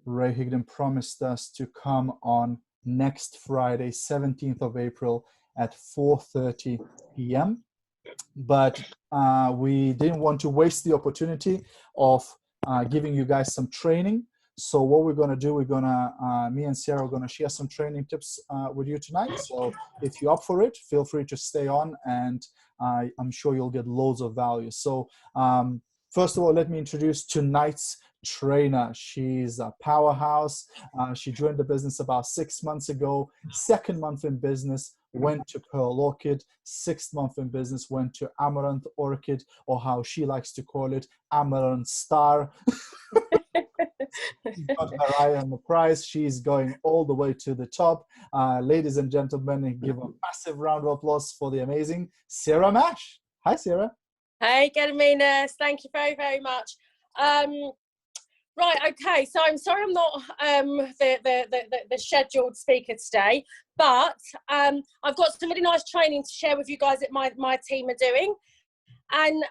Ray Higdon promised us to come on next Friday, 17th of April at 4:30 p.m. But we didn't want to waste the opportunity of giving you guys some training. So what we're going to do, me and Sarah are going to share some training tips with you tonight. So if you're up for it, feel free to stay on, and I'm sure you'll get loads of value. So first of all, let me introduce tonight's trainer. She's a powerhouse. She joined the business about 6 months ago. 2nd month in business, went to Pearl Orchid. 6th month in business, went to Amaranth Orchid, or how she likes to call it, Amaranth Star. She's got her eye on the prize. She's going all the way to the top. Ladies and gentlemen, give a massive round of applause for the amazing Sarah Mash. Hi, Sarah. Hey, Gediminas. Thank you very, very much. Right, okay. So I'm sorry I'm not the scheduled speaker today, but I've got some really nice training to share with you guys that my team are doing. And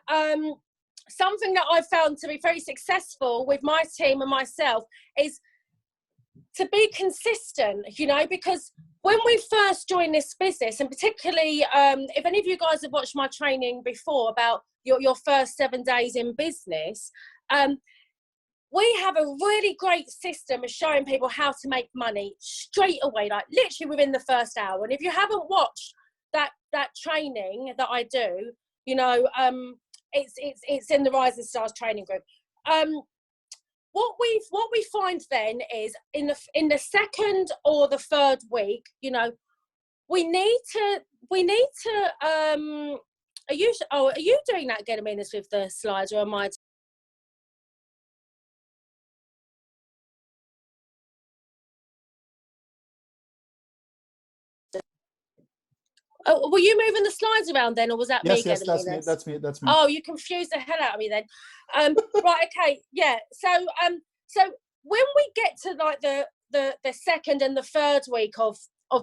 something that I've found to be very successful with my team and myself is to be consistent, you know, because when we first joined this business, and particularly if any of you guys have watched my training before about your first 7 days in business, we have a really great system of showing people how to make money straight away, like literally within the first hour. And if you haven't watched that training that I do, you know, it's in the Rising Stars training group. What we find then is in the 2nd or the 3rd week, you know, we need to are you doing that, Gediminas, with the slides, or am I? Oh, were you moving the slides around then, or was that me? Yes, that's me. Oh, you confused the hell out of me then. Right, okay, yeah. So when we get to like the 2nd and the 3rd week of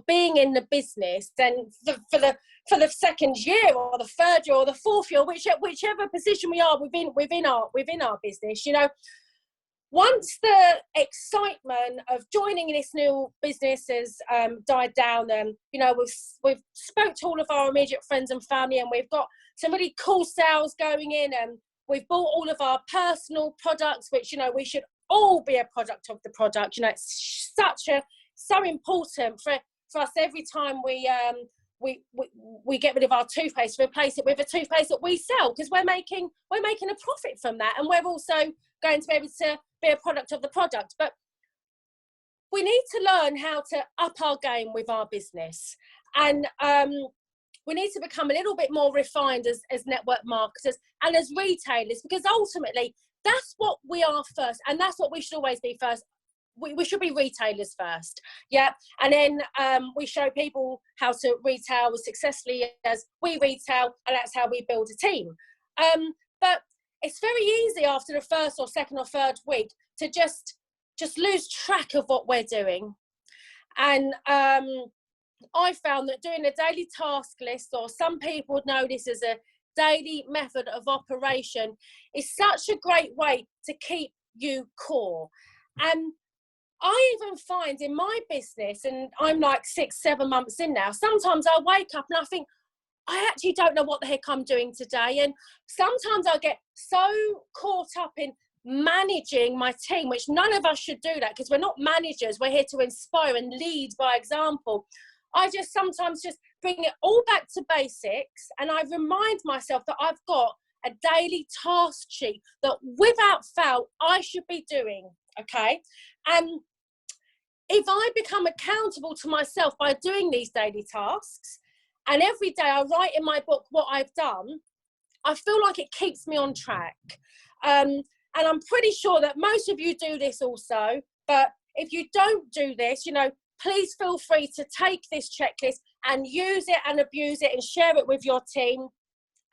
being in the business, then for the 2nd year or the 3rd year or the 4th year, whichever position we are within our business, you know. Once the excitement of joining this new business has died down, and you know, we've spoke to all of our immediate friends and family, and we've got some really cool sales going in, and we've bought all of our personal products, which, you know, we should all be a product of the product. You know, it's so important for us every time we get rid of our toothpaste, replace it with a toothpaste that we sell, because we're making a profit from that, and we're also going to be able to be a product of the product. But we need to learn how to up our game with our business, and we need to become a little bit more refined as network marketers and as retailers, because ultimately that's what we are first, and that's what we should always be first. We should be retailers first, yeah, and then we show people how to retail as successfully as we retail, and that's how we build a team. But it's very easy after the 1st or 2nd or 3rd week to just lose track of what we're doing. And I found that doing a daily task list, or some people would know this as a daily method of operation, is such a great way to keep you core. And I even find in my business, and I'm like 6-7 months in now, sometimes I wake up and I think, I actually don't know what the heck I'm doing today. And sometimes I get so caught up in managing my team, which none of us should do that, because we're not managers. We're here to inspire and lead by example. I just sometimes just bring it all back to basics, and I remind myself that I've got a daily task sheet that without fail I should be doing, okay? And if I become accountable to myself by doing these daily tasks, and every day I write in my book what I've done, I feel like it keeps me on track. And I'm pretty sure that most of you do this also, but if you don't do this, you know, please feel free to take this checklist and use it and abuse it and share it with your team.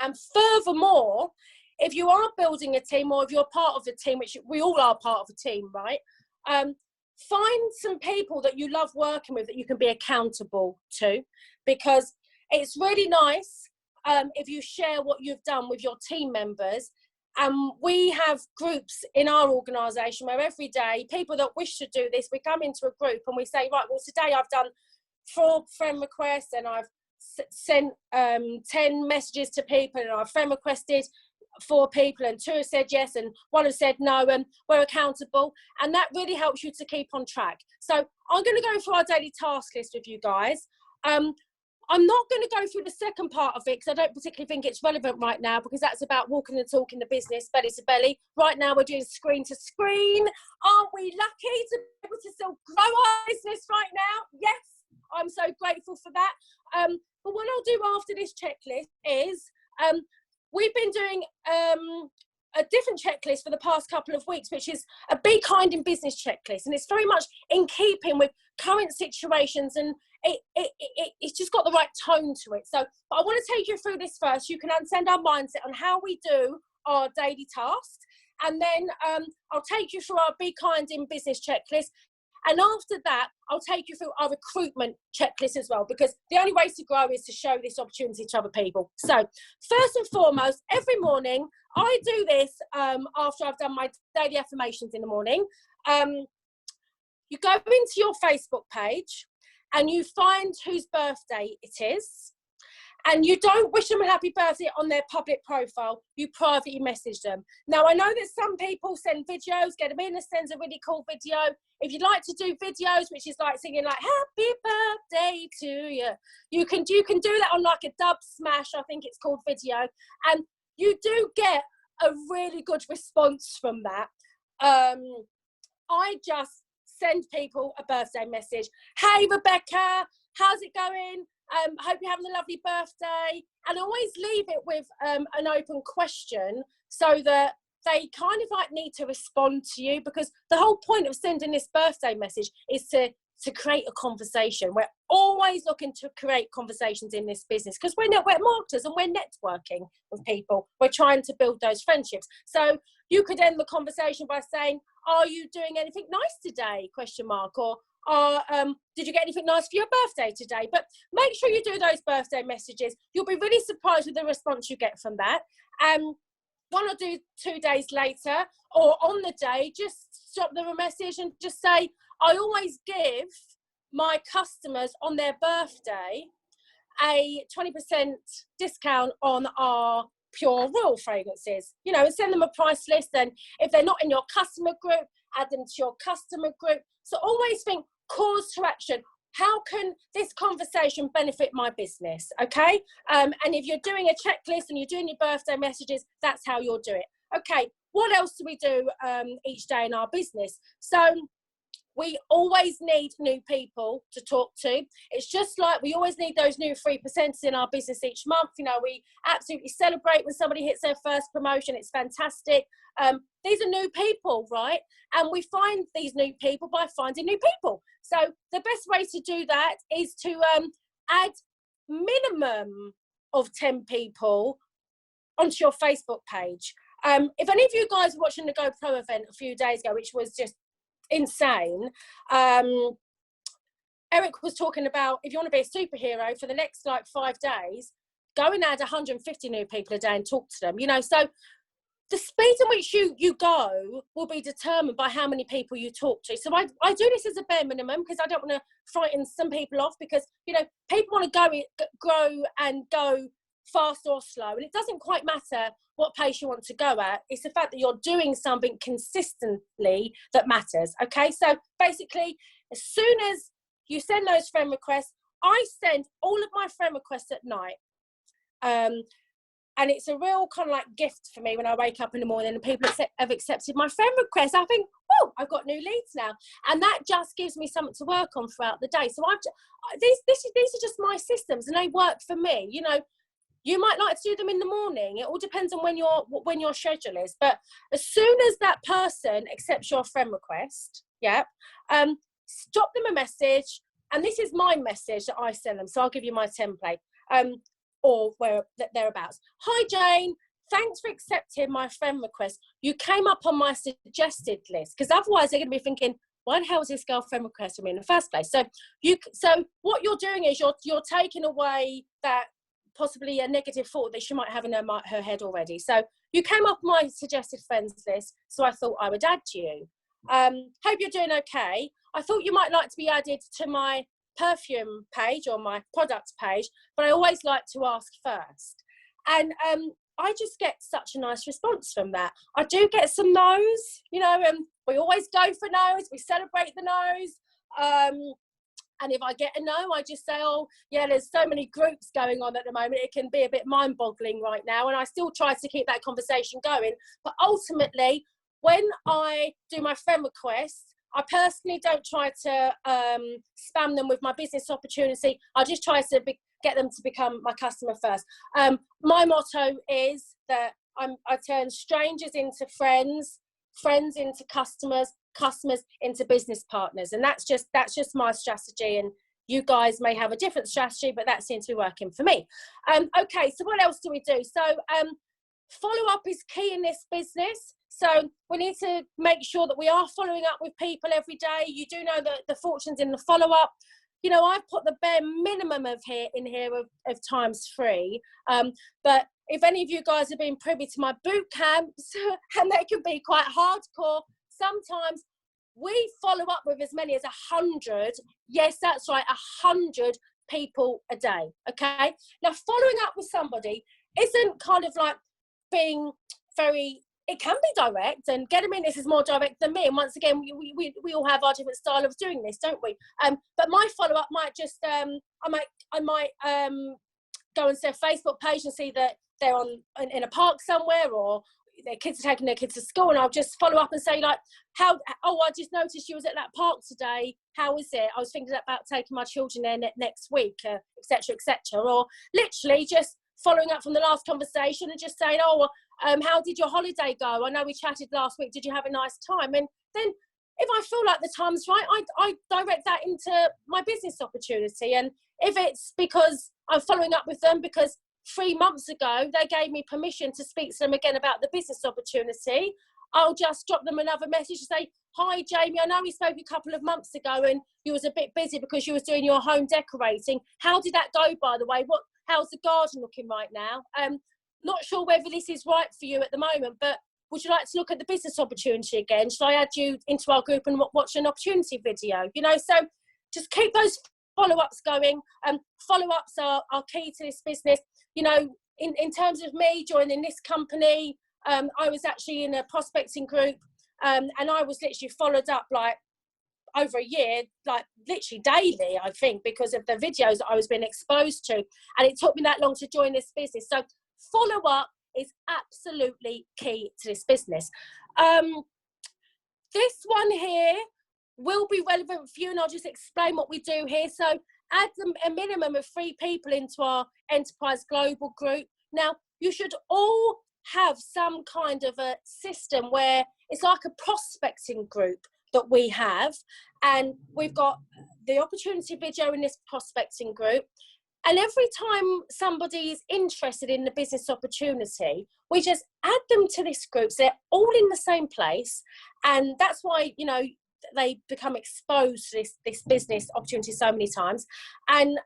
And furthermore, if you are building a team, or if you're part of a team, which we all are part of a team, right? Find some people that you love working with that you can be accountable to, because it's really nice if you share what you've done with your team members, we have groups in our organisation where every day, people that wish to do this, we come into a group and we say, right, well, today I've done 4 friend requests and I've sent 10 messages to people, and I've friend requested 4 people, and 2 have said yes and 1 have said no, and we're accountable, and that really helps you to keep on track. So I'm going to go through our daily task list with you guys. I'm not going to go through the second part of it because I don't particularly think it's relevant right now, because that's about walking and talking the business, belly to belly. Right now we're doing screen to screen. Aren't we lucky to be able to still grow our business right now? Yes, I'm so grateful for that. But what I'll do after this checklist is we've been doing a different checklist for the past couple of weeks, which is a Be Kind in Business checklist. And it's very much in keeping with current situations, and it's just got the right tone to it. So, but I want to take you through this first. You can understand our mindset on how we do our daily tasks. And then I'll take you through our Be Kind in Business checklist. And after that, I'll take you through our recruitment checklist as well, because the only way to grow is to show this opportunity to other people. So first and foremost, every morning, I do this after I've done my daily affirmations in the morning. You go into your Facebook page and you find whose birthday it is. And you don't wish them a happy birthday on their public profile, you privately message them. Now, I know that some people send videos. Gediminas sends a really cool video. If you'd like to do videos, which is like singing like, happy birthday to you, you can do that on like a dub smash, I think it's called, video. And you do get a really good response from that. I just send people a birthday message. Hey, Rebecca, how's it going? Hope you're having a lovely birthday. And I always leave it with an open question so that they kind of like need to respond to you, because the whole point of sending this birthday message is to create a conversation. We're always looking to create conversations in this business because we're network marketers and we're networking with people. We're trying to build those friendships. So you could end the conversation by saying, are you doing anything nice today? ? Or did you get anything nice for your birthday today? But make sure you do those birthday messages. You'll be really surprised with the response you get from that. 1 or 2 days later, or on the day, just drop them a message and just say, I always give my customers on their birthday a 20% discount on our pure royal fragrances, and send them a price list. And if they're not in your customer group, add them to your customer group. So always think cause to action. How can this conversation benefit my business? Okay. And if you're doing a checklist and you're doing your birthday messages, that's how you'll do it. Okay. What else do we do each day in our business? So we always need new people to talk to. It's just like we always need those new 3% in our business each month. We absolutely celebrate when somebody hits their first promotion. It's fantastic. These are new people, right? And we find these new people by finding new people. So the best way to do that is to add minimum of 10 people onto your Facebook page. If any of you guys were watching the GoPro event a few days ago, which was just insane, Eric was talking about, if you want to be a superhero for the next 5 days, go and add 150 new people a day and talk to them. So the speed in which you go will be determined by how many people you talk to. So I do this as a bare minimum because I don't want to frighten some people off, because people want to grow and go fast or slow, and it doesn't quite matter what pace you want to go at. It's the fact that you're doing something consistently that matters. Okay, so basically, as soon as you send those friend requests, I send all of my friend requests at night. And it's a real kind of like gift for me when I wake up in the morning and people have accepted my friend request. I think, oh, I've got new leads now. And that just gives me something to work on throughout the day. So these are just my systems and they work for me. You might like to do them in the morning. It all depends on when your schedule is. But as soon as that person accepts your friend request, drop them a message. And this is my message that I send them. So I'll give you my template. Or thereabouts. Hi Jane, thanks for accepting my friend request. You came up on my suggested list, because otherwise they're going to be thinking, why the hell is this girl friend requesting me in the first place? So what you're doing is you're taking away that possibly a negative thought that she might have in her head already. So you came up my suggested friends list, so I thought I would add you. Hope you're doing okay. I thought you might like to be added to my perfume page or my products page, but I always like to ask first. And I just get such a nice response from that. I do get some no's, you know, we always go for no's, we celebrate the no's. And if I get a no, I just say, oh, yeah, there's so many groups going on at the moment. It can be a bit mind-boggling right now. And I still try to keep that conversation going. But ultimately, when I do my friend requests, I personally don't try to spam them with my business opportunity. I just try to get them to become my customer first. My motto is that I turn strangers into friends, friends into customers, customers into business partners, and that's just my strategy. And you guys may have a different strategy, but that seems to be working for me. Okay, so what else do we do? So follow up is key in this business. So we need to make sure that we are following up with people every day. You do know that the fortune's in the follow up. You know, I've put the bare minimum of ×3. But if any of you guys have been privy to my boot camps, and they can be quite hardcore, sometimes we follow up with as many as 100. Yes, that's right, 100 people a day. Okay. Now, following up with somebody isn't kind of like being very. It can be direct, and Gediminas is more direct than me. And once again, we all have our different style of doing this, don't we? But my follow up might just I might go and see a Facebook page and see that they're in a park somewhere, or their kids are taking their kids to school, and I'll just follow up and say like, I just noticed you was at that park today. How is it? I was thinking about taking my children there next week, etc., etc. Or literally just following up from the last conversation and just saying, how did your holiday go? I know we chatted last week. Did you have a nice time? And then if I feel like the time's right, I direct that into my business opportunity. And if it's because I'm following up with them because 3 months ago they gave me permission to speak to them again about the business opportunity, I'll just drop them another message and say, hi, Jamie, I know we spoke a couple of months ago and you was a bit busy because you was doing your home decorating. How did that go, by the way? How's the garden looking right now? Not sure whether this is right for you at the moment, but would you like to look at the business opportunity again? Should I add you into our group and watch an opportunity video? You know, so just keep those follow-ups going. Follow-ups are key to this business. You know, in terms of me joining this company, I was actually in a prospecting group, and I was literally followed up like over a year, like literally daily, I think, because of the videos that I was being exposed to. And it took me that long to join this business. So follow up is absolutely key to this business. This one here will be relevant for you, and I'll just explain what we do here. So add a minimum of 3 people into our Enterprise Global group. Now, you should all have some kind of a system where it's like a prospecting group that we have, and we've got the opportunity video in this prospecting group. And every time somebody is interested in the business opportunity, we just add them to this group. So they're all in the same place. And that's why, you know, they become exposed to this business opportunity so many times. And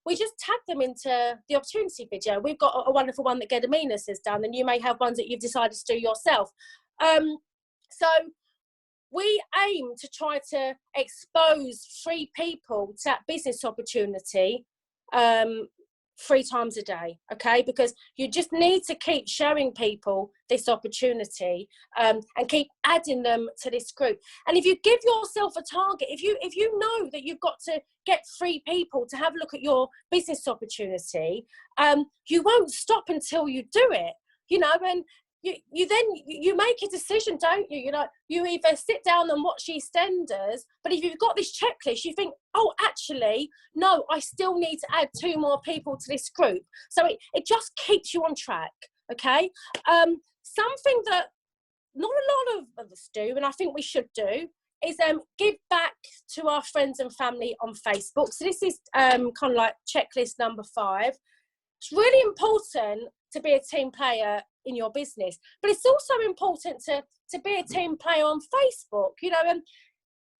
we just tag them into the opportunity video. We've got a wonderful one that Gediminas has done, and you may have ones that you've decided to do yourself. So we aim to try to expose 3 people to that business opportunity 3 times a day, okay? Because you just need to keep showing people this opportunity and keep adding them to this group. And if you give yourself a target, if you know that you've got to get 3 people to have a look at your business opportunity, you won't stop until you do it, you know. And you make a decision, don't you? You know, you either sit down and watch EastEnders, but if you've got this checklist, you think, oh, actually, no, I still need to add 2 more people to this group. So it just keeps you on track, okay? Something that not a lot of us do, and I think we should do, is give back to our friends and family on Facebook. So this is kind of like checklist number 5. It's really important to be a team player in your business, but it's also important to be a team player on Facebook, you know, and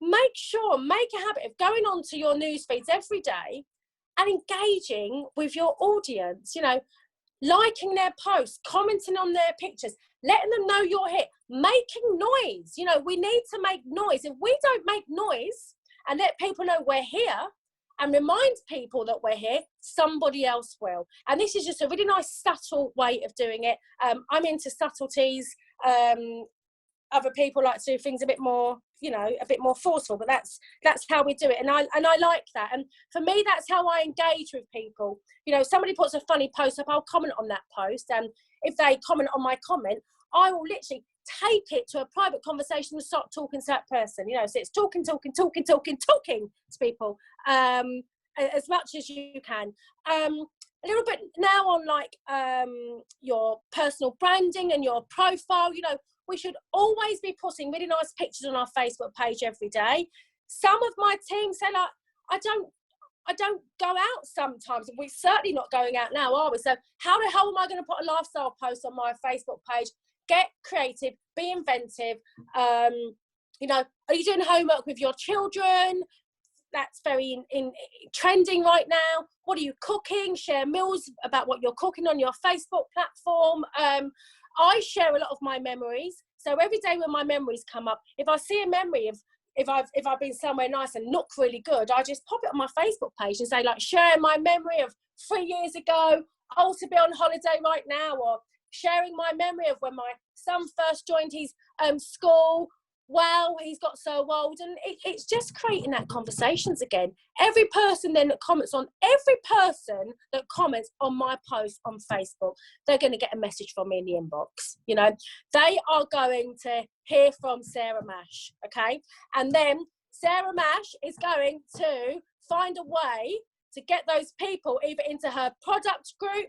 make a habit of going onto your news feeds every day and engaging with your audience, you know, liking their posts, commenting on their pictures, letting them know you're here, making noise. You know, we need to make noise. If we don't make noise and let people know we're here and remind people that we're here, somebody else will. And this is just a really nice, subtle way of doing it. I'm into subtleties. Other people like to do things a bit more, you know, a bit more forceful, but that's how we do it. And I like that. And for me, that's how I engage with people. You know, somebody puts a funny post up, I'll comment on that post. And if they comment on my comment, I will literally take it to a private conversation and start talking to that person. You know, so it's talking to people as much as you can. A little bit now on like your personal branding and your profile. You know, we should always be putting really nice pictures on our Facebook page every day. Some of my team say, like, I don't go out sometimes. We're certainly not going out now, are we? So how the hell am I going to put a lifestyle post on my Facebook page? Get creative, be inventive. You know, are you doing homework with your children? That's very in trending right now. What are you cooking? Share meals about what you're cooking on your Facebook platform. I share a lot of my memories. So every day when my memories come up, if I see a memory of if I've been somewhere nice and look really good, I just pop it on my Facebook page and say, like, sharing my memory of 3 years ago, oh, to be on holiday right now, or sharing my memory of when my son first joined his school. Wow, he's got so old. And it's just creating that conversations again. Every person then that comments on my post on Facebook, they're going to get a message from me in the inbox. You know, they are going to hear from Sarah Mash, okay? And then Sarah Mash is going to find a way to get those people either into her product group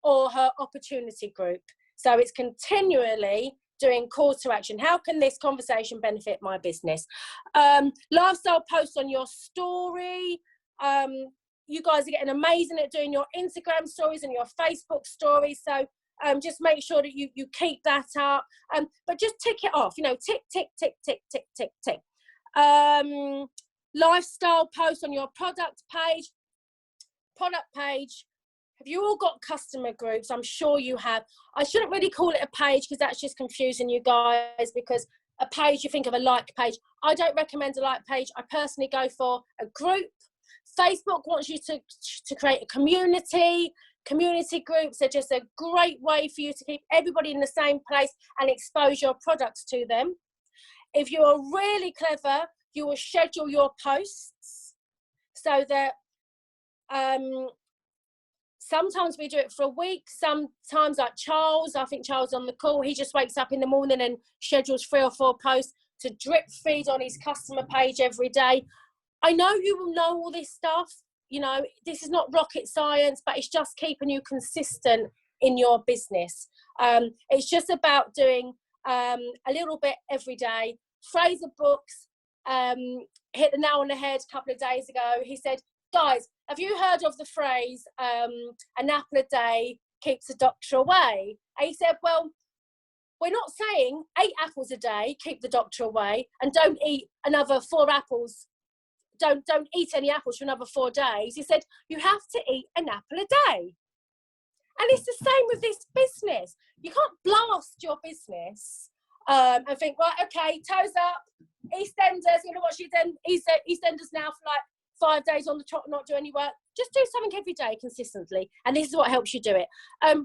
or her opportunity group. So it's continually doing call to action. How can this conversation benefit my business? Lifestyle posts on your story. You guys are getting amazing at doing your Instagram stories and your Facebook stories. So just make sure that you keep that up. But just tick it off, you know, tick, tick, tick, tick, tick, tick, tick. Lifestyle posts on your product page. Have you all got customer groups? I'm sure you have. I shouldn't really call it a page because that's just confusing you guys, because a page, you think of a like page. I don't recommend a like page. I personally go for a group. Facebook wants you to create a community. Community groups are just a great way for you to keep everybody in the same place and expose your products to them. If you're really clever, you will schedule your posts so that sometimes we do it for a week. Sometimes, like Charles, I think Charles on the call, he just wakes up in the morning and schedules 3 or 4 posts to drip feed on his customer page every day. I know you will know all this stuff. You know, this is not rocket science, but it's just keeping you consistent in your business. It's just about doing a little bit every day. Fraser Brooks hit the nail on the head a couple of days ago. He said, guys, have you heard of the phrase, an apple a day keeps the doctor away? And he said, well, we're not saying 8 apples a day keep the doctor away, and don't eat another 4 apples. Don't eat any apples for another 4 days. He said, you have to eat an apple a day. And it's the same with this business. You can't blast your business and think, right, okay, toes up, EastEnders, you know what, EastEnders now for like 5 days on the trot, not do any work. Just do something every day consistently, and this is what helps you do it.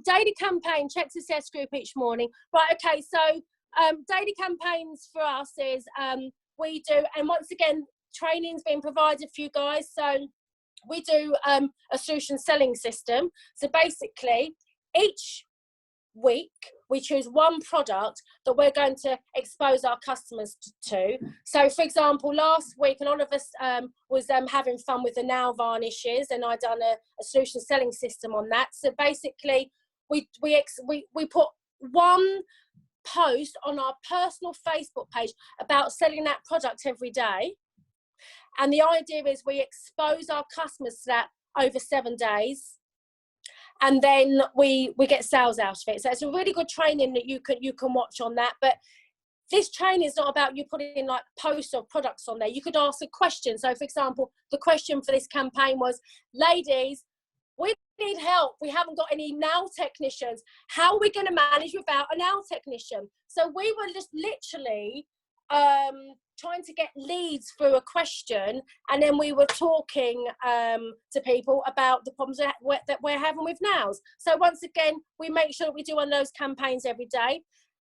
Daily campaign, check success group each morning. Right, okay, so daily campaigns for us is we do, and once again, training's being provided for you guys. So we do a solution selling system. So basically, each week we choose one product that we're going to expose our customers to. So for example, last week a lot of us was having fun with the nail varnishes, and I done a solution selling system on that. So basically we put one post on our personal Facebook page about selling that product every day, and the idea is we expose our customers to that over 7 days, and then we get sales out of it. So it's a really good training that you can watch on that. But this training is not about you putting like posts or products on there. You could ask a question. So for example, the question for this campaign was, ladies, we need help. We haven't got any nail technicians. How are we going to manage without a nail technician? So we were just literally trying to get leads through a question, and then we were talking to people about the problems that we're having with nails. So once again, we make sure that we do one of those campaigns every day.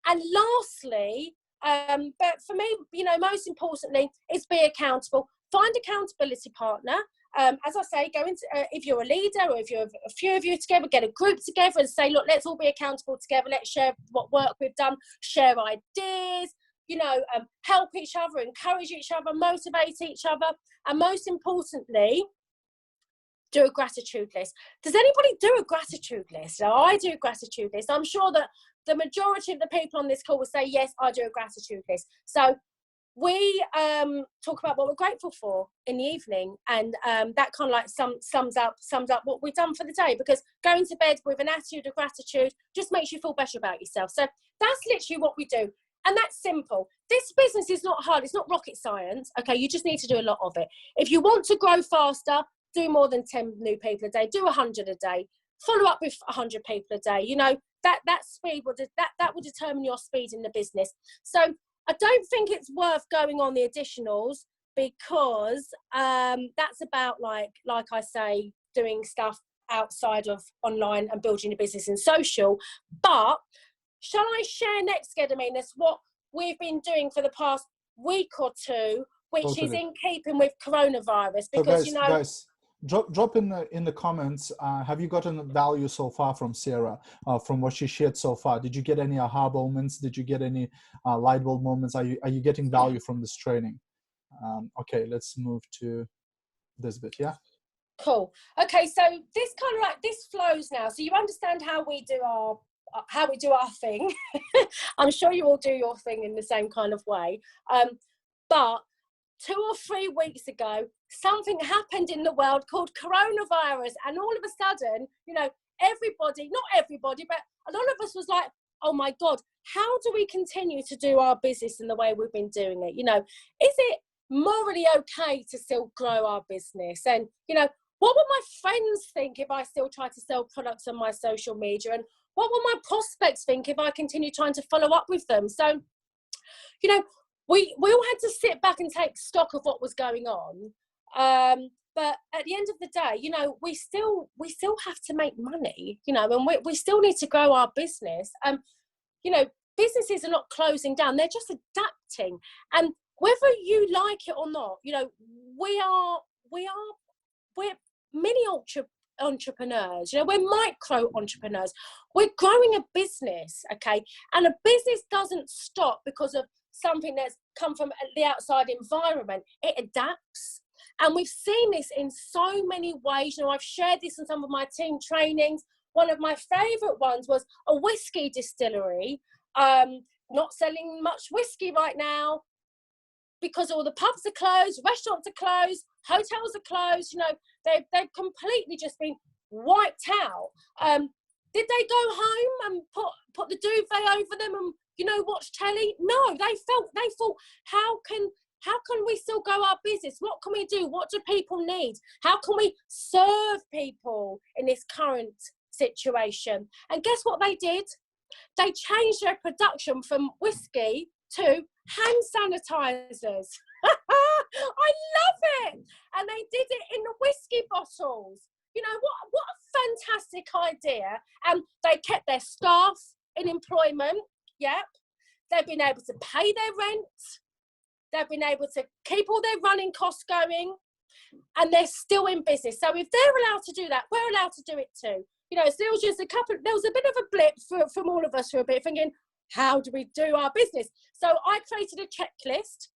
And lastly, but for me, you know, most importantly, is be accountable. Find accountability partner. As I say, go into if you're a leader, or if you're a few of you together, get a group together and say, look, let's all be accountable together. Let's share what work we've done, share ideas, you know, help each other, encourage each other, motivate each other, and most importantly, do a gratitude list. Does anybody do a gratitude list? So I do a gratitude list. I'm sure that the majority of the people on this call will say, yes, I do a gratitude list. So we talk about what we're grateful for in the evening, and that kind of like sums up what we've done for the day, because going to bed with an attitude of gratitude just makes you feel better about yourself. So that's literally what we do, and that's simple. This business is not hard. It's not rocket science. Okay, you just need to do a lot of it. If you want to grow faster, do more than 10 new people a day, do 100 a day, follow up with 100 people a day. You know, that speed will that will determine your speed in the business. So I don't think it's worth going on the additionals, because that's about like I say, doing stuff outside of online and building a business in social. But shall I share next, Gediminas, what we've been doing for the past week or two, which is in keeping with coronavirus? Because, so guys, you know, guys, drop in the comments. Have you gotten value so far from Sarah, from what she shared so far? Did you get any aha moments? Did you get any light bulb moments? Are you getting value from this training? Okay, let's move to this bit. Yeah. Cool. Okay, so this kind of like this flows now. So you understand how we do our thing. I'm sure you all do your thing in the same kind of way. But 2 or 3 weeks ago, something happened in the world called coronavirus, and all of a sudden, you know, everybody, not everybody, but a lot of us was like, oh my God, how do we continue to do our business in the way we've been doing it? You know, is it morally okay to still grow our business? And, you know, what would my friends think if I still try to sell products on my social media? And what will my prospects think if I continue trying to follow up with them? So, you know, we all had to sit back and take stock of what was going on. But at the end of the day, you know, we still have to make money, you know, and we still need to grow our business. You know, businesses are not closing down, they're just adapting. And whether you like it or not, you know, we're mini entrepreneurs, you know, we're micro entrepreneurs. We're growing a business, okay? And a business doesn't stop because of something that's come from the outside environment. It adapts. And we've seen this in so many ways. You know, I've shared this in some of my team trainings. One of my favorite ones was a whiskey distillery, not selling much whiskey right now because all the pubs are closed, restaurants are closed, hotels are closed. You know, they've completely just been wiped out. Did they go home and put the duvet over them and, you know, watch telly? No, they thought, how can we still grow our business? What can we do? What do people need? How can we serve people in this current situation? And guess what they did? They changed their production from whiskey to hand sanitizers. I love it. And they did it in the whiskey bottles. You know, what a fantastic idea. And they kept their staff in employment. Yep. They've been able to pay their rent. They've been able to keep all their running costs going. And they're still in business. So if they're allowed to do that, we're allowed to do it too. You know, there was a bit of a blip from all of us for a bit, thinking, how do we do our business? So I created a checklist,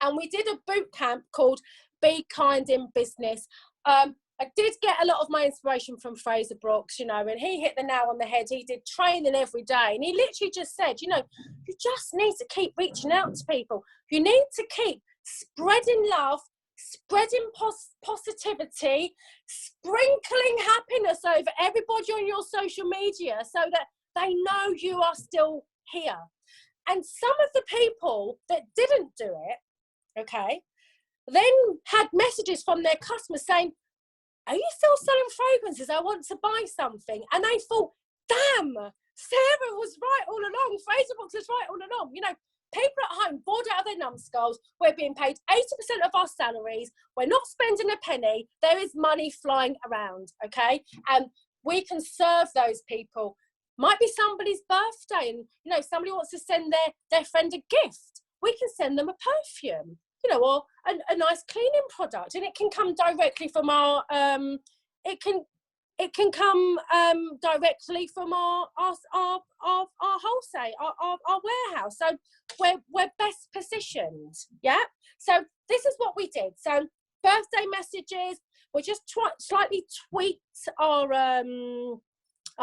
and we did a boot camp called Be Kind in Business. I did get a lot of my inspiration from Fraser Brooks, you know, and he hit the nail on the head. He did training every day. And he literally just said, you know, you just need to keep reaching out to people. You need to keep spreading love, spreading positivity, sprinkling happiness over everybody on your social media so that they know you are still here. And some of the people that didn't do it, okay, then had messages from their customers saying, are you still selling fragrances? I want to buy something. And they thought, damn, Sarah was right all along. Fraser Box was right all along. You know, people at home bored out of their numbskulls. We're being paid 80% of our salaries. We're not spending a penny. There is money flying around, okay? And we can serve those people. Might be somebody's birthday and, you know, somebody wants to send their friend a gift. We can send them a perfume, you know, or a nice cleaning product, and it can come directly from our it can come directly from our wholesale, our warehouse. So we're best positioned. Yeah. So this is what we did. So birthday messages, we just slightly tweaked our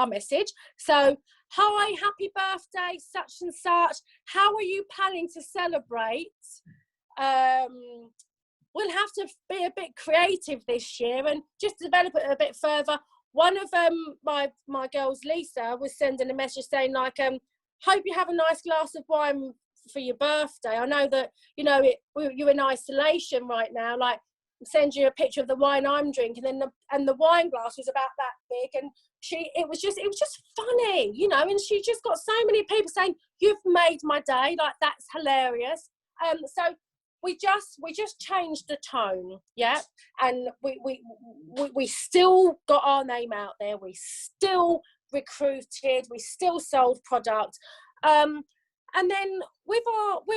message. So, hi, happy birthday, such and such. How are you planning to celebrate? We'll have to be a bit creative this year and just develop it a bit further. One of my girls, Lisa, was sending a message saying like, hope you have a nice glass of wine for your birthday. I know that, you know, you're in isolation right now. Like, send you a picture of the wine I'm drinking, and the wine glass was about that big, and it was just funny, you know. And she just got so many people saying, you've made my day, like, that's hilarious. So we just changed the tone, yeah, and we still got our name out there, we still recruited, we still sold product, and then with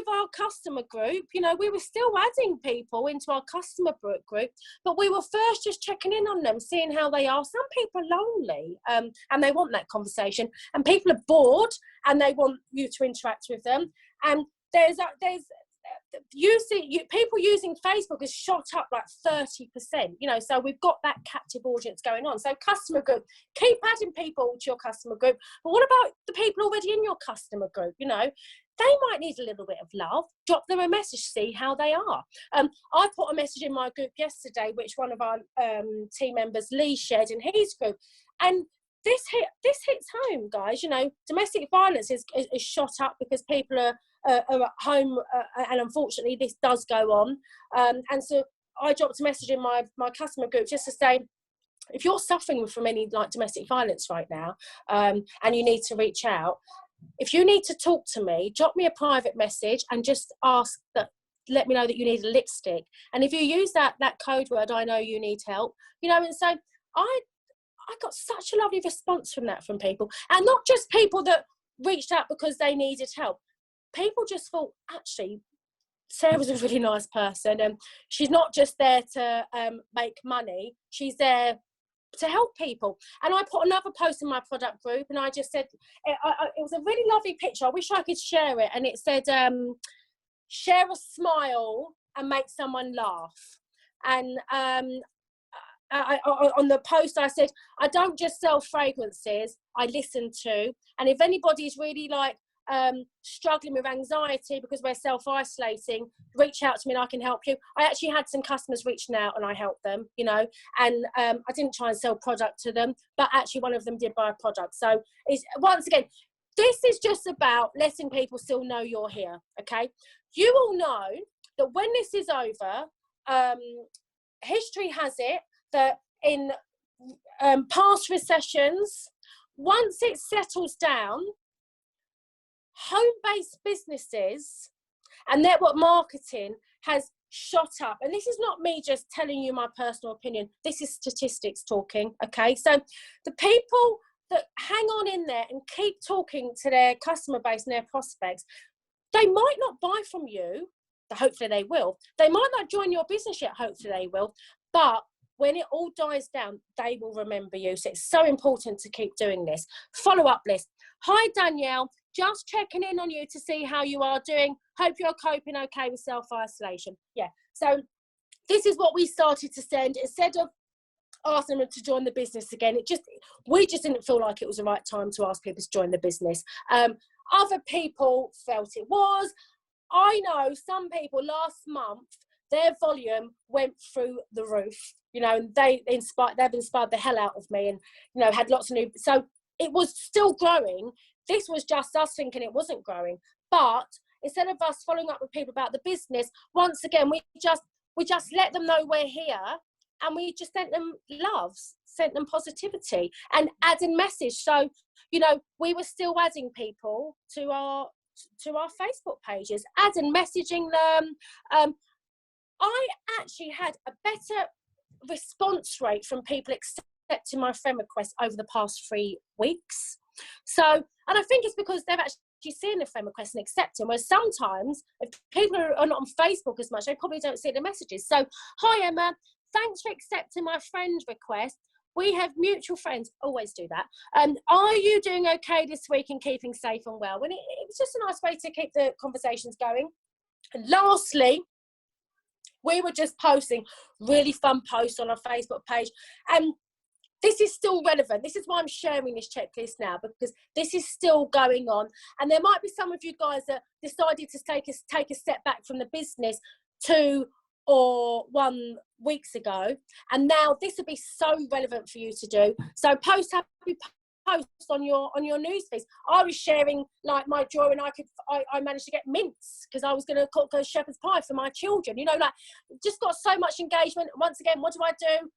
our customer group, you know, we were still adding people into our customer group, but we were first just checking in on them, seeing how they are. Some people are lonely, and they want that conversation, and people are bored and they want you to interact with them. And there's people using Facebook has shot up like 30%, you know, so we've got that captive audience going on. So customer group, keep adding people to your customer group. But what about the people already in your customer group? You know, they might need a little bit of love. Drop them a message, see how they are. I put a message in my group yesterday, which one of our team members, Lee, shared in his group, and this hits home, guys. You know, domestic violence is shot up because people are at home, and unfortunately this does go on, and so I dropped a message in my customer group just to say, if you're suffering from any like domestic violence right now, and you need to reach out, if you need to talk to me, drop me a private message and just ask that, let me know that you need a lipstick, and if you use that code word, I know you need help, you know. And so I got such a lovely response from people, and not just people that reached out because they needed help. People just thought, actually, Sarah's a really nice person, and she's not just there to make money, she's there to help people. And I put another post in my product group, and I just said, it was a really lovely picture, I wish I could share it, and it said, share a smile and make someone laugh. And on the post I said, I don't just sell fragrances, I listen to, and if anybody's really like struggling with anxiety because we're self-isolating, reach out to me and I can help you. I actually had some customers reaching out and I helped them, you know, and I didn't try and sell product to them, but actually one of them did buy a product. So it's, once again, this is just about letting people still know you're here, okay? You all know that when this is over, history has it that in past recessions, once it settles down, home-based businesses and network marketing has shot up. And this is not me just telling you my personal opinion, this is statistics talking, okay? So the people that hang on in there and keep talking to their customer base and their prospects, they might not buy from you, hopefully they will. They might not join your business yet, hopefully they will, but when it all dies down, they will remember you. So it's so important to keep doing this. Follow-up list. Hi, Danielle. Just checking in on you to see how you are doing. Hope you're coping okay with self-isolation. Yeah, so this is what we started to send. Instead of asking them to join the business again, we just didn't feel like it was the right time to ask people to join the business. Other people felt it was. I know some people last month, their volume went through the roof, you know, and they've inspired the hell out of me, and, you know, had lots of new, so it was still growing. This was just us thinking it wasn't growing, But instead of us following up with people about the business, once again, we just let them know we're here, and we just sent them love, sent them positivity, and adding message. So, you know, we were still adding people to our Facebook pages, adding, messaging them. I actually had a better response rate from people accepting my friend request over the past 3 weeks. So, and I think it's because they've actually seen the friend request and accepting, whereas sometimes if people are not on Facebook as much, they probably don't see the messages. So, hi Emma, thanks for accepting my friend request. We have mutual friends, always do that. Are you doing okay this week and keeping safe and well? And it was just a nice way to keep the conversations going. And lastly, we were just posting really fun posts on our Facebook page. And this is still relevant. This is why I'm sharing this checklist now, because this is still going on. And there might be some of you guys that decided to take a step back from the business 2 or 1 weeks ago. And now this would be so relevant for you to do. So post happy posts on your news feeds. I was sharing like my joy, and I managed to get mints because I was going to cook a shepherd's pie for my children. You know, like, just got so much engagement. Once again, what do?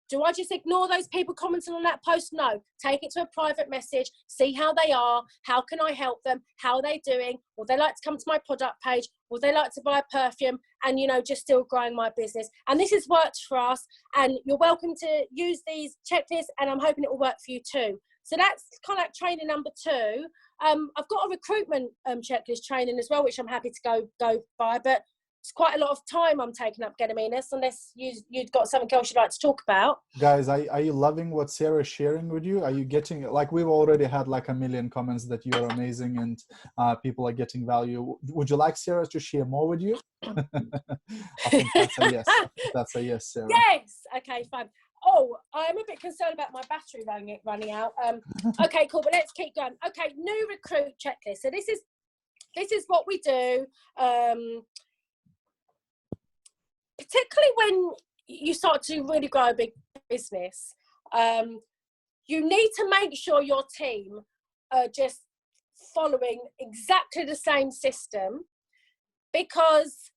Do I just ignore those people commenting on that post? No. Take it to a private message, see how they are, how can I help them, how are they doing, would they like to come to my product page, would they like to buy a perfume, and, you know, just still growing my business. And this has worked for us, and you're welcome to use these checklists, and I'm hoping it will work for you too. So that's kind of like training number 2. I've got a recruitment checklist training as well, which I'm happy to go by, but it's quite a lot of time I'm taking up, Gediminas, unless you've got something else you'd like to talk about. Guys, are you loving what Sarah's sharing with you? Are you getting, like, we've already had like 1 million comments that you are amazing and people are getting value. Would you like Sarah to share more with you? I think that's a yes. That's a yes, Sarah. Yes. Okay, fine. Oh, I'm a bit concerned about my battery running out. Okay, cool, but let's keep going. Okay, new recruit checklist. So this is what we do. Particularly when you start to really grow a big business, you need to make sure your team are just following exactly the same system, because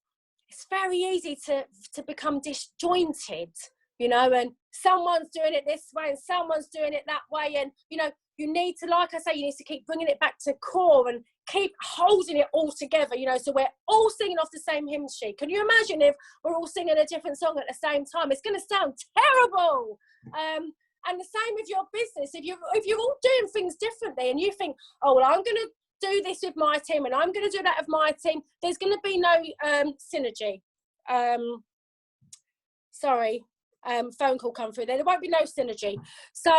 it's very easy to become disjointed, you know, and someone's doing it this way and someone's doing it that way. And, you know, you need to, like I say, you need to keep bringing it back to core and keep holding it all together, you know, so we're all singing off the same hymn sheet. Can you imagine if we're all singing a different song at the same time? It's going to sound terrible. And the same with your business. If you're all doing things differently and you think, oh, well, I'm going to do this with my team and I'm going to do that with my team, there's going to be no synergy. Phone call come through there. There won't be no synergy. So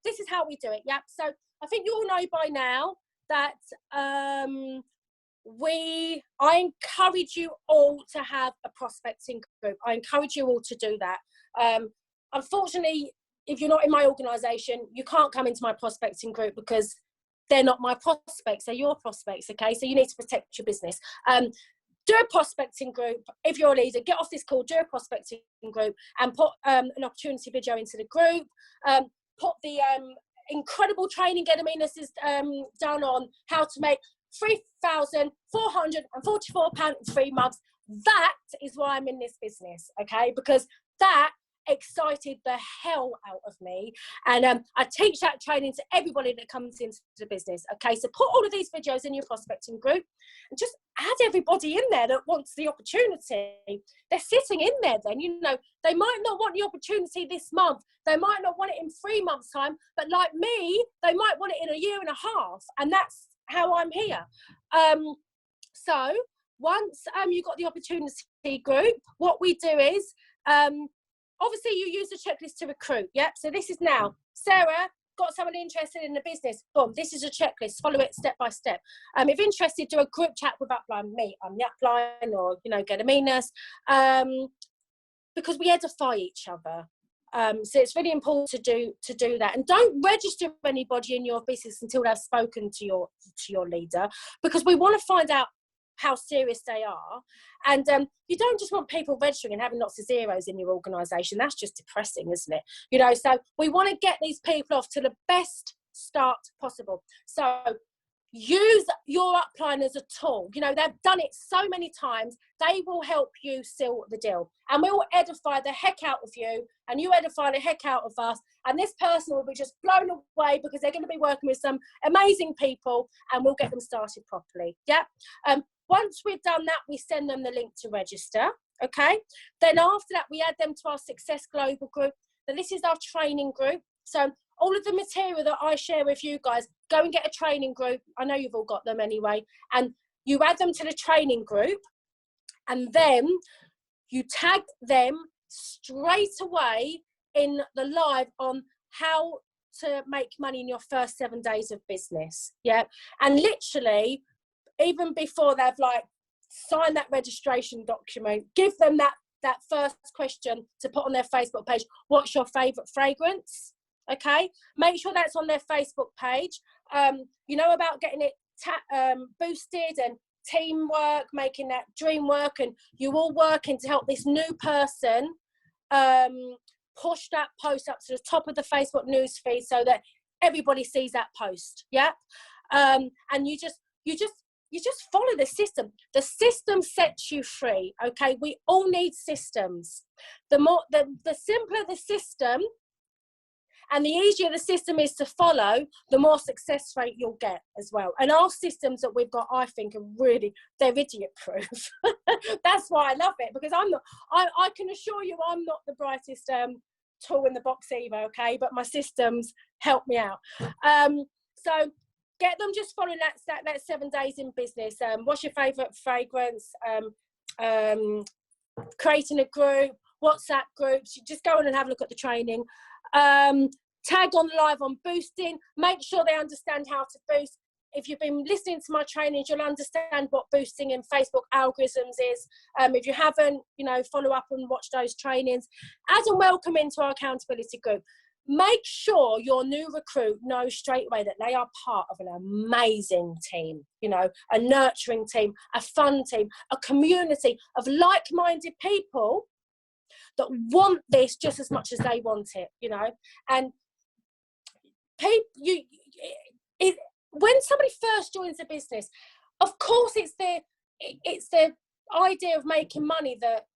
this is how we do it. Yeah. So I think you all know by now that I encourage you all to have a prospecting group. I encourage you all to do that. Unfortunately, if you're not in my organisation, you can't come into my prospecting group because they're not my prospects, they're your prospects, okay? So you need to protect your business. Do a prospecting group. If you're a leader, get off this call, do a prospecting group and put an opportunity video into the group. Put the incredible training Gediminas has done on how to make £3,444 in 3 months. That is why I'm in this business, okay? Because that excited the hell out of me, and I teach that training to everybody that comes into the business, okay? So put all of these videos in your prospecting group and just add everybody in there that wants the opportunity. They're sitting in there then, you know, they might not want the opportunity this month, they might not want it in 3 months time, but like me, they might want it in a year and a half, and that's how I'm here. So once you've got the opportunity group, what we do is obviously you use the checklist to recruit. Yep. So this is now, Sarah, got someone interested in the business. Boom. This is a checklist. Follow it step by step. If interested, do a group chat with Upline, me. I'm the Upline, or, you know, Gediminas, because we edify each other. So it's really important to do that. And don't register anybody in your business until they've spoken to your leader, because we want to find out how serious they are. And you don't just want people registering and having lots of zeros in your organisation. That's just depressing, isn't it? You know, so we want to get these people off to the best start possible. So use your upline as a tool. You know, they've done it so many times. They will help you seal the deal, and we will edify the heck out of you, and you edify the heck out of us, and this person will be just blown away because they're going to be working with some amazing people, and we'll get them started properly. Yeah. Once we've done that, we send them the link to register. Okay. Then after that, we add them to our Success Global group. Then this is our training group. So all of the material that I share with you guys, go and get a training group. I know you've all got them anyway. And you add them to the training group, and then you tag them straight away in the live on how to make money in your first 7 days of business. Yeah. And literally, even before they've like signed that registration document, give them that first question to put on their Facebook page. What's your favorite fragrance? Okay, make sure that's on their Facebook page. You know about getting it boosted and teamwork, making that dream work, and you all working to help this new person push that post up to the top of the Facebook news feed so that everybody sees that post. Yeah. And you just follow the system. The system sets you free. Okay, we all need systems. The simpler the system, and the easier the system is to follow, the more success rate you'll get as well. And our systems that we've got, I think, they're idiot proof. That's why I love it, because I can assure you I'm not the brightest tool in the box either, okay? But my systems help me out. So get them just following that 7 days in business. What's your favorite fragrance? Creating a group, WhatsApp groups. You just go on and have a look at the training. Tag on live on boosting. Make sure they understand how to boost. If you've been listening to my trainings, you'll understand what boosting in Facebook algorithms is. If you haven't, follow up and watch those trainings. Add and welcome into our accountability group. Make sure your new recruit knows straight away that they are part of an amazing team, a nurturing team, a fun team, a community of like-minded people that want this just as much as they want it, and when somebody first joins a business, of course it's the idea of making money that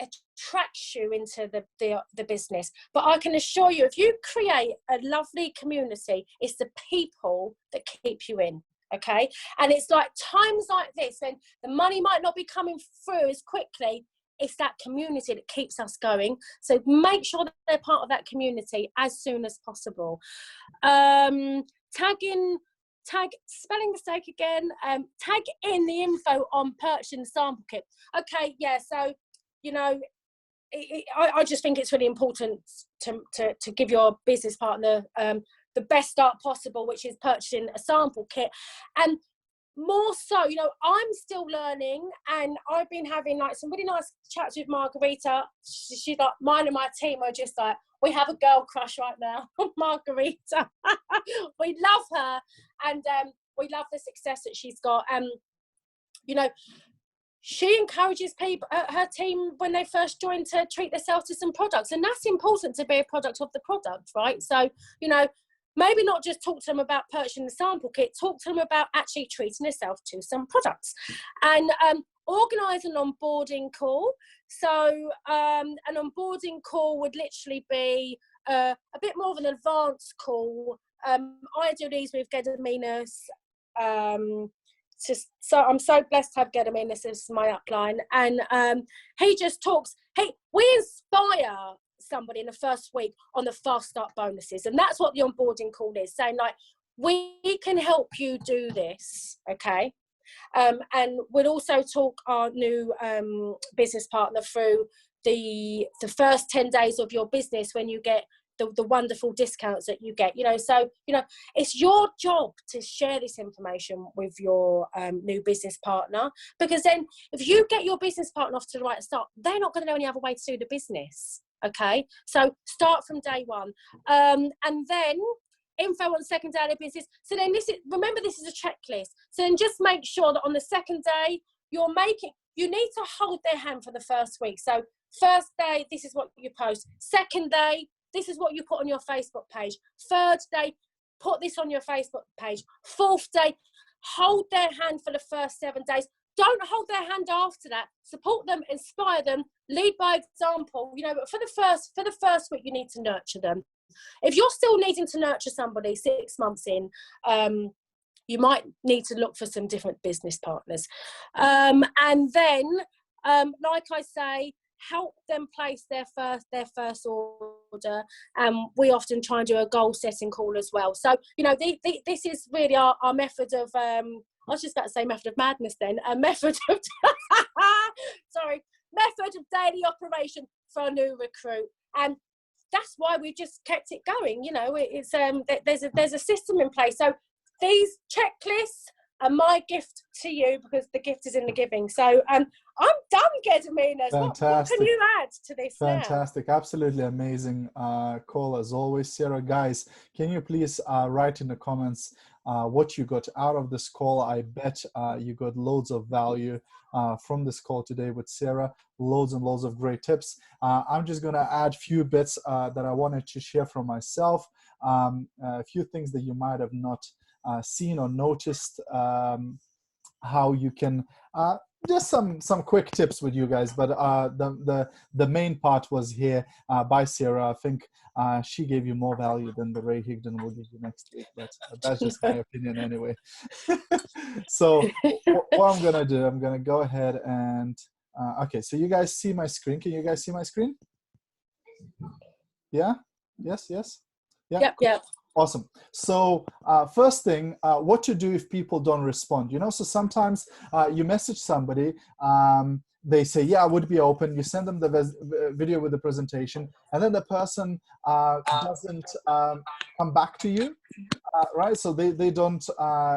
attracts you into the business. But I can assure you, if you create a lovely community, it's the people that keep you in. Okay, and it's like times like this when the money might not be coming through as quickly, it's that community that keeps us going. So make sure that they're part of that community as soon as possible. Spelling mistake again. Tag in the info on purchasing the sample kit. Okay, yeah. So I just think it's really important to give your business partner the best start possible, which is purchasing a sample kit. And more so, I'm still learning, and I've been having like some really nice chats with Margarita. She's like, mine and my team are just like, we have a girl crush right now on Margarita. We love her, and we love the success that she's got. She encourages people, her team, when they first join, to treat themselves to some products, and that's important, to be a product of the product, right? So, maybe not just talk to them about purchasing the sample kit, talk to them about actually treating yourself to some products. And organise an onboarding call. So an onboarding call would literally be a bit more of an advanced call. I do these with Gediminas. So I'm so blessed to have Gediminas as my upline. And he just talks, we inspire somebody in the first week on the fast start bonuses, and that's what the onboarding call is, saying like, we can help you do this, okay? And we'll also talk our new business partner through the first 10 days of your business, when you get the wonderful discounts that you get, so it's your job to share this information with your new business partner, because then if you get your business partner off to the right start, they're not going to know any other way to do the business. Okay, so start from day one, and then info on the second day of the business. So then this is a checklist. So then just make sure that on the second day you need to hold their hand for the first week. So first day, this is what you post. Second day, this is what you put on your Facebook page. Third day, put this on your Facebook page. Fourth day, hold their hand for the first 7 days. Don't hold their hand after that. Support them, inspire them, lead by example. You know, but for the first week, you need to nurture them. If you're still needing to nurture somebody 6 months in, you might need to look for some different business partners. And then, like I say, help them place their first order. We often try and do a goal setting call as well. So, you know, this is really our method of, I was just about to say method of madness then, a method of, method of daily operation for a new recruit. And that's why we've just kept it going. You know, it's there's a system in place. So these checklists are my gift to you, because the gift is in the giving. So I'm done, Gediminas. What can you add to this? Fantastic. Now? Absolutely amazing call as always, Sarah. Guys, can you please write in the comments what you got out of this call? I bet you got loads of value from this call today with Sarah. Loads and loads of great tips. I'm just going to add a few bits that I wanted to share from myself. A few things that you might have not seen or noticed, how you can just some quick tips with you guys, but the main part was here by Sarah. I think she gave you more value than the Ray Higdon will give you next week, but that's just my opinion anyway. So what I'm gonna do, I'm gonna go ahead and okay, so you guys see my screen. Can you guys see my screen? Yeah. Yes. Yeah. Yep. Awesome. So first thing, what to do if people don't respond? You know, so sometimes you message somebody, they say, yeah, I would be open. You send them the video with the presentation, and then the person doesn't come back to you. Right, so they don't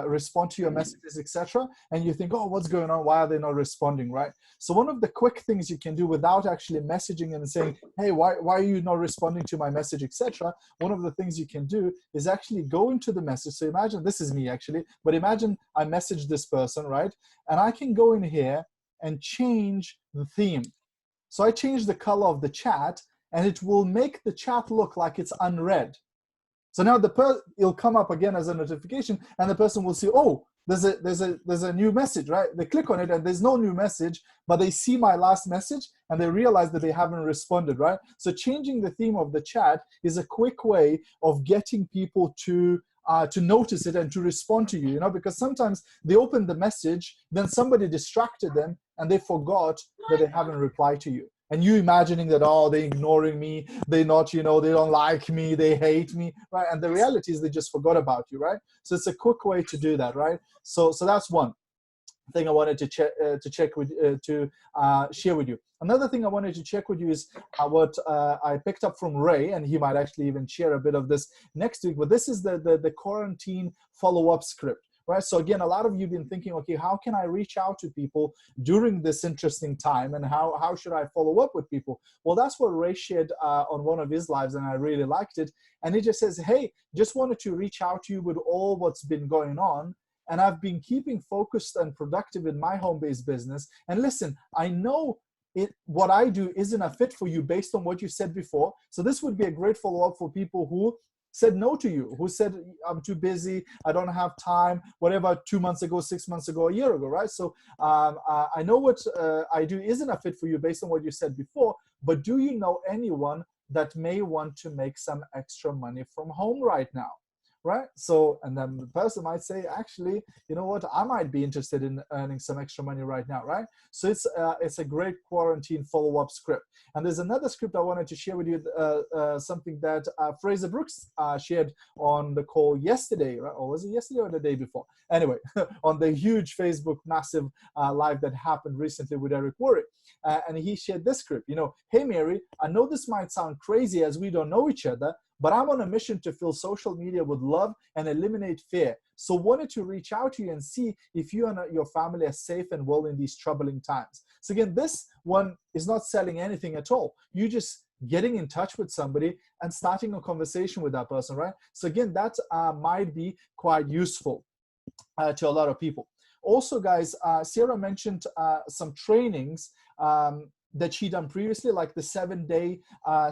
respond to your messages, etc. And you think, oh, what's going on? Why are they not responding, right? So one of the quick things you can do without actually messaging and saying, hey, why are you not responding to my message, etc. One of the things you can do is actually go into the message. So imagine, this is me actually, but imagine I message this person, right? And I can go in here and change the theme. So I change the color of the chat, and it will make the chat look like it's unread. So now it'll come up again as a notification, and the person will see, oh, there's a new message, right? They click on it and there's no new message, but they see my last message and they realize that they haven't responded, right? So changing the theme of the chat is a quick way of getting people to notice it and to respond to you, you know, because sometimes they open the message, then somebody distracted them and they forgot that they haven't replied to you. And you imagining that, oh, they're ignoring me, they not, you know, they don't like me, they hate me, right? And the reality is they just forgot about you, right? So it's a quick way to do that, right? So that's one thing I wanted to share with you. Another thing I wanted to check with you is what I picked up from Ray, and he might actually even share a bit of this next week, but this is the quarantine follow-up script. Right. So again, a lot of you have been thinking, okay, how can I reach out to people during this interesting time, and how should I follow up with people? Well, that's what Ray shared on one of his lives, and I really liked it. And he just says, hey, just wanted to reach out to you with all what's been going on. And I've been keeping focused and productive in my home-based business. And listen, I know what I do isn't a fit for you based on what you said before. So this would be a great follow-up for people who said no to you, who said, I'm too busy, I don't have time, whatever, 2 months ago, 6 months ago, a year ago, right? So I know what I do isn't a fit for you based on what you said before, but do you know anyone that may want to make some extra money from home right now? Right? So, and then the person might say, actually, you know what, I might be interested in earning some extra money right now, right? So it's a great quarantine follow-up script. And there's another script I wanted to share with you, something that Fraser Brooks shared on the call yesterday, right? Or was it yesterday or the day before? Anyway, on the huge Facebook massive live that happened recently with Eric Worre. And he shared this script, you know, hey, Mary, I know this might sound crazy as we don't know each other, but I'm on a mission to fill social media with love and eliminate fear. So wanted to reach out to you and see if you and your family are safe and well in these troubling times. So again, this one is not selling anything at all. You just getting in touch with somebody and starting a conversation with that person, right? So again, that might be quite useful to a lot of people. Also, guys, Sarah mentioned some trainings that she done previously, like the 7-day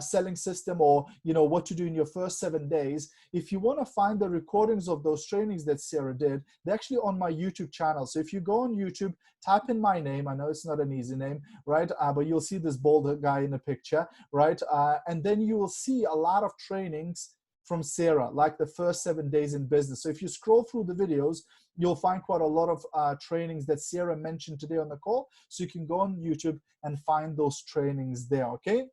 selling system, or what to do in your first 7 days. If you want to find the recordings of those trainings that Sarah did, they're actually on my YouTube channel. So if you go on YouTube, type in my name. I know it's not an easy name, right? But you'll see this bald guy in the picture, right? And then you will see a lot of trainings from Sarah, like the first 7 days in business. So if you scroll through the videos, you'll find quite a lot of trainings that Sarah mentioned today on the call. So you can go on YouTube and find those trainings there, okay?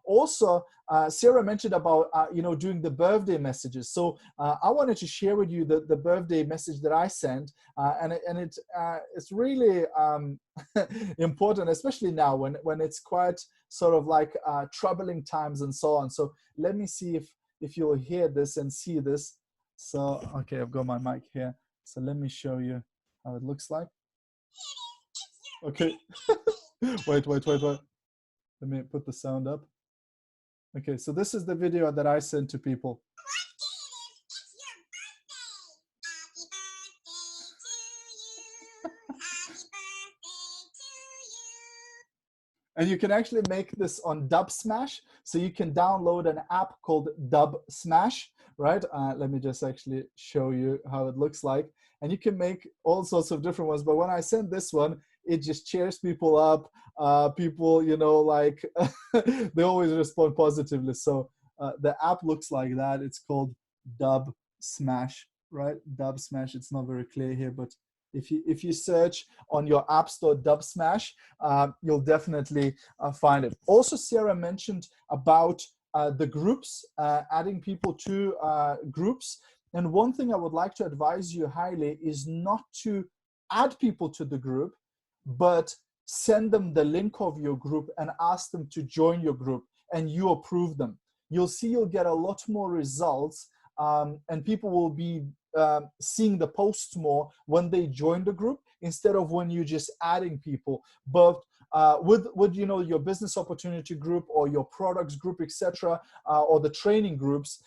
Also, Sarah mentioned about, doing the birthday messages. So I wanted to share with you the birthday message that I sent. And it's really important, especially now when it's quite sort of like troubling times and so on. So let me see if you'll hear this and see this. So, okay, I've got my mic here. So let me show you how it looks like. Okay. Wait. Let me put the sound up. Okay, so this is the video that I sent to people. And you can actually make this on Dub Smash. So you can download an app called Dub Smash, right? Let me just actually show you how it looks like. And you can make all sorts of different ones. But when I sent this one, it just cheers people up. People, like they always respond positively. So the app looks like that. It's called Dub Smash, right? Dub Smash. It's not very clear here, but if you search on your app store Dub Smash, you'll definitely find it. Also, Sarah mentioned about the groups, adding people to groups. And one thing I would like to advise you highly is not to add people to the group, but send them the link of your group and ask them to join your group, and you approve them. You'll see you'll get a lot more results, and people will be seeing the posts more when they join the group instead of when you're just adding people. But with your business opportunity group or your products group, etc., or the training groups,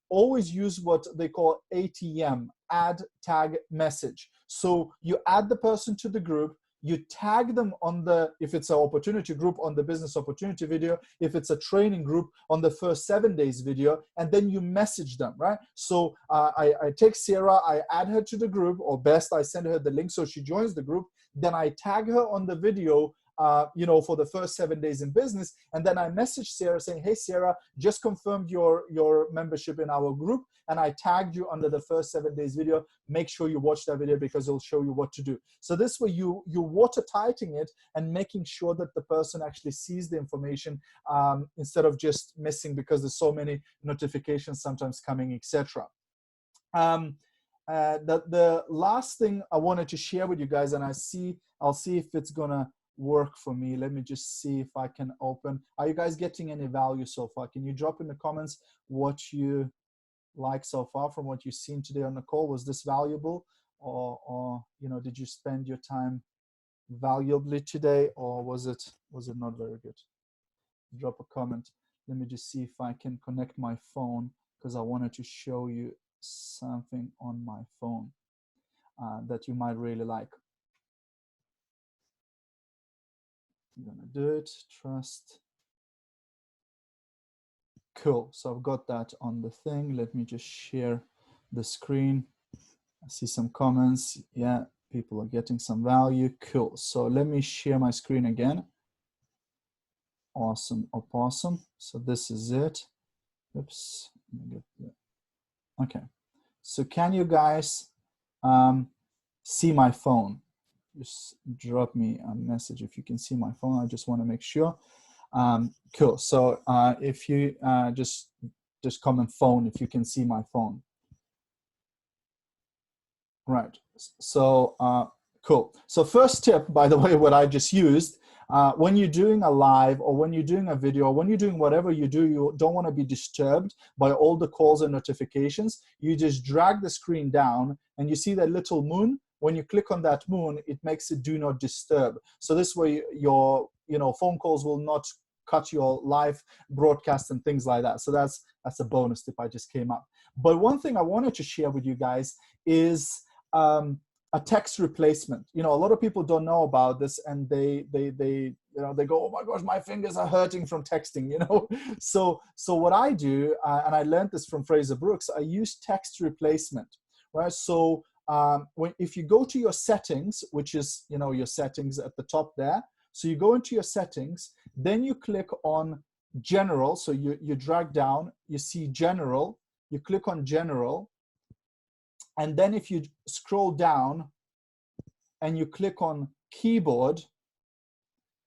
always use what they call ATM, add, tag, message. So you add the person to the group, you tag them on if it's an opportunity group, on the business opportunity video, if it's a training group, on the first 7 days video, and then you message them, right? So I take Sarah, I add her to the group, or best, I send her the link so she joins the group. Then I tag her on the video, for the first 7 days in business. And then I message Sarah saying, hey, Sarah, just confirmed your membership in our group, and I tagged you under the first 7 days video. Make sure you watch that video because it'll show you what to do. So this way you're watertightening it and making sure that the person actually sees the information instead of just missing because there's so many notifications sometimes coming, etc. The last thing I wanted to share with you guys, and I'll see if it's gonna work for me. Let me just see if I can open. Are you guys getting any value so far? Can you drop in the comments what you like so far from what you've seen today on the call? Was this valuable, or did you spend your time valuably today, or was it not very good? Drop a comment. Let me just see if I can connect my phone, because I wanted to show you something on my phone that you might really like. I'm gonna do it. Trust. Cool. So I've got that on the thing. Let me just share the screen. I see some comments. Yeah, people are getting some value. Cool. So let me share my screen again. Awesome. Awesome. So this is it. Oops. Okay. So can you guys see my phone? Just drop me a message if you can see my phone. I just want to make sure. Cool. So if you just comment phone if you can see my phone. Right. So cool. So first tip, by the way, what I just used, when you're doing a live or when you're doing a video or when you're doing whatever you do, you don't want to be disturbed by all the calls and notifications. You just drag the screen down and you see that little moon. When you click on that moon, it makes it do not disturb. So this way your phone calls will not cut your live broadcast and things like that. So that's a bonus tip I just came up. But one thing I wanted to share with you guys is a text replacement. A lot of people don't know about this, and they they go, oh my gosh, my fingers are hurting from texting, So what I do, and I learned this from Fraser Brooks, I use text replacement, right? So if you go to your settings, which is, your settings at the top there, so you go into your settings, then you click on general. So you drag down, you see general, you click on general, and then if you scroll down and you click on keyboard,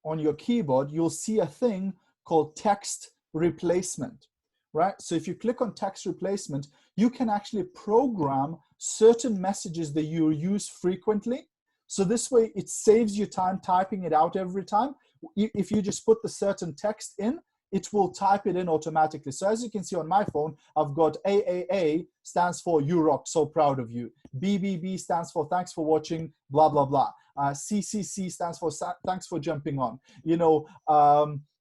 on your keyboard, you'll see a thing called text replacement, right? So if you click on text replacement, you can actually program certain messages that you use frequently. So this way it saves you time typing it out every time. If you just put the certain text in, it will type it in automatically. So as you can see on my phone, I've got AAA stands for you rock, so proud of you. BBB stands for thanks for watching, blah, blah, blah. CCC stands for thanks for jumping on,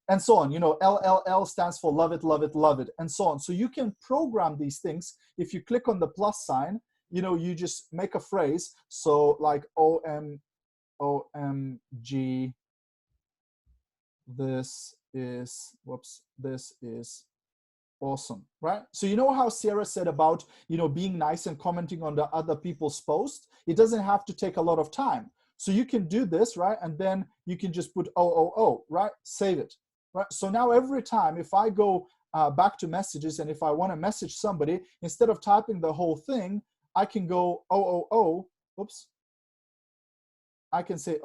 and so on. LLL stands for love it, love it, love it, and so on. So you can program these things. If you click on the plus sign, you just make a phrase. So like OMG, this is awesome, right? So how Sarah said about, being nice and commenting on the other people's posts? It doesn't have to take a lot of time. So you can do this, right? And then you can just put right? Save it, right? So now every time if I go back to messages and if I want to message somebody, instead of typing the whole thing, I can go oops. I can say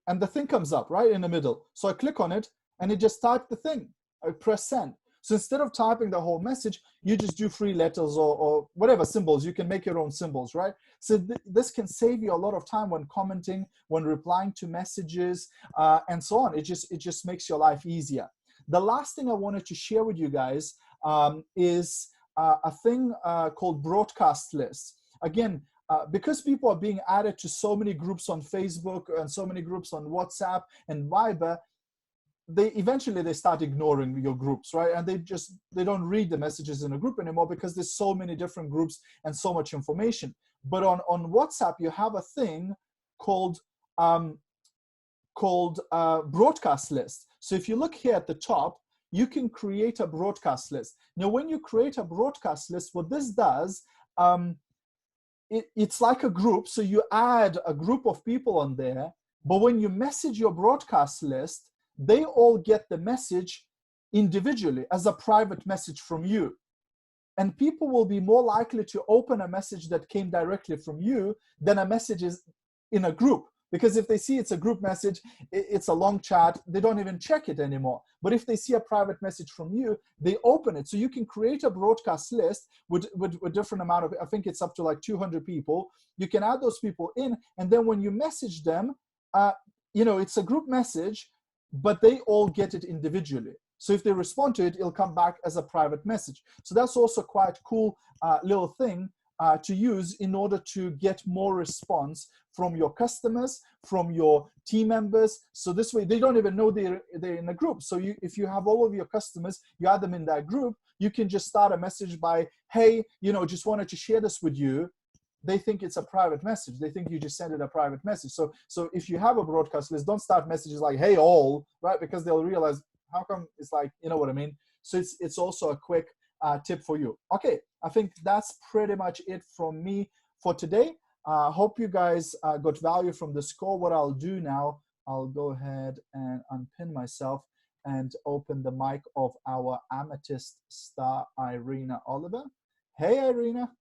and the thing comes up right in the middle. So I click on it and it just typed the thing. I press send. So instead of typing the whole message, you just do 3 letters or whatever symbols. You can make your own symbols, right? So this can save you a lot of time when commenting, when replying to messages, and so on. It just makes your life easier. The last thing I wanted to share with you guys is a thing called broadcast lists. Again, because people are being added to so many groups on Facebook and so many groups on WhatsApp and Viber, they start ignoring your groups, right? And they don't read the messages in a group anymore because there's so many different groups and so much information. But on WhatsApp, you have a thing called broadcast list. So if you look here at the top, you can create a broadcast list. Now, when you create a broadcast list, what this does, it's like a group. So you add a group of people on there, but when you message your broadcast list, they all get the message individually as a private message from you. And people will be more likely to open a message that came directly from you than a message is in a group. Because if they see it's a group message, it's a long chat, they don't even check it anymore. But if they see a private message from you, they open it. So you can create a broadcast list with different amount of, I think it's up to like 200 people. You can add those people in, and then when you message them, it's a group message, but they all get it individually. So if they respond to it, it'll come back as a private message. So that's also quite cool little thing to use in order to get more response from your customers, from your team members. So this way, they don't even know they're in a group. So if you have all of your customers, you add them in that group, you can just start a message by, hey, just wanted to share this with you. They think it's a private message. They think you just send it a private message. So if you have a broadcast list, don't start messages like, hey, all, right? Because they'll realize, how come it's like, you know what I mean? So it's also a quick tip for you. Okay, I think that's pretty much it from me for today. Hope you guys got value from this call. What I'll do now, I'll go ahead and unpin myself and open the mic of our amethyst star, Irina Oliver. Hey, Irina.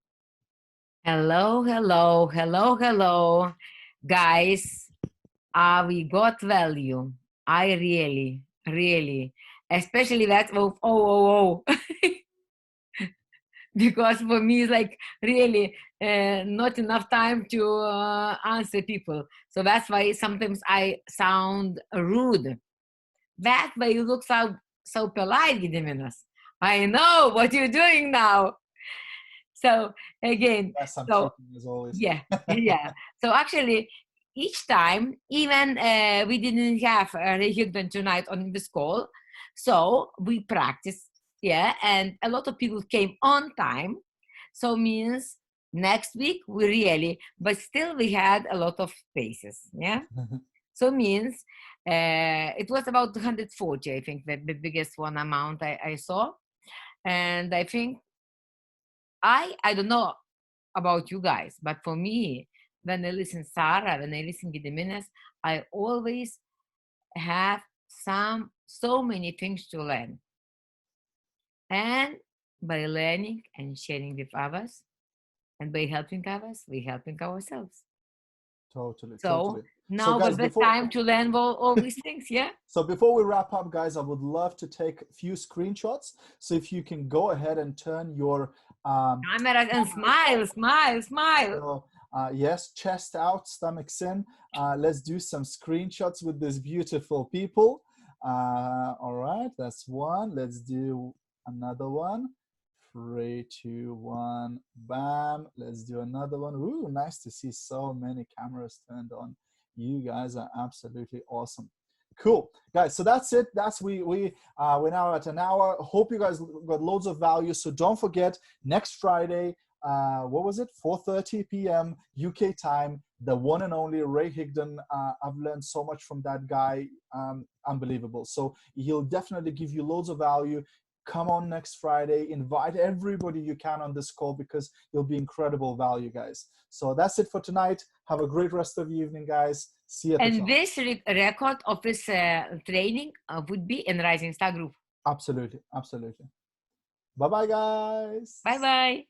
Hello, hello, hello, hello. Guys, we got value. I really, especially that of because for me it's like really not enough time to answer people. So that's why sometimes I sound rude. That way you look so polite, Gediminas. I know what you're doing now. So again, Yes, I'm so cheating as always. yeah. So actually, each time, even we didn't have Hilton tonight on this call, so we practiced, and a lot of people came on time. So means next week we really, but still we had a lot of spaces, So means it was about 140, I think, the biggest one amount I saw. And I think I don't know about you guys, but for me, when I listen Sarah, when I listen Gediminas, I always have so many things to learn. And by learning and sharing with others, and by helping others, we're helping ourselves. Totally, So totally. now guys, was the time to learn all these things, yeah? So before we wrap up, guys, I would love to take a few screenshots. So if you can go ahead and turn your Camera and smile. so, yes, chest out, stomachs in. Let's do some screenshots with these beautiful people. All right, that's one. Let's do another one. 3, 2, 1, bam. Let's do another one. Ooh, nice to see so many cameras turned on. You guys are absolutely awesome. Cool, guys. So that's it. We're now at an hour. Hope you guys got loads of value. So don't forget, next Friday, what was it? 4:30 p.m. UK time. The one and only Ray Higdon. I've learned so much from that guy. Unbelievable. So he'll definitely give you loads of value. Come on next Friday. Invite everybody you can on this call because it'll be incredible value, guys. So that's it for tonight. Have a great rest of the evening, guys. See you at the top. And this record of this training would be in Rising Star Group. Absolutely, absolutely. Bye-bye, guys. Bye-bye.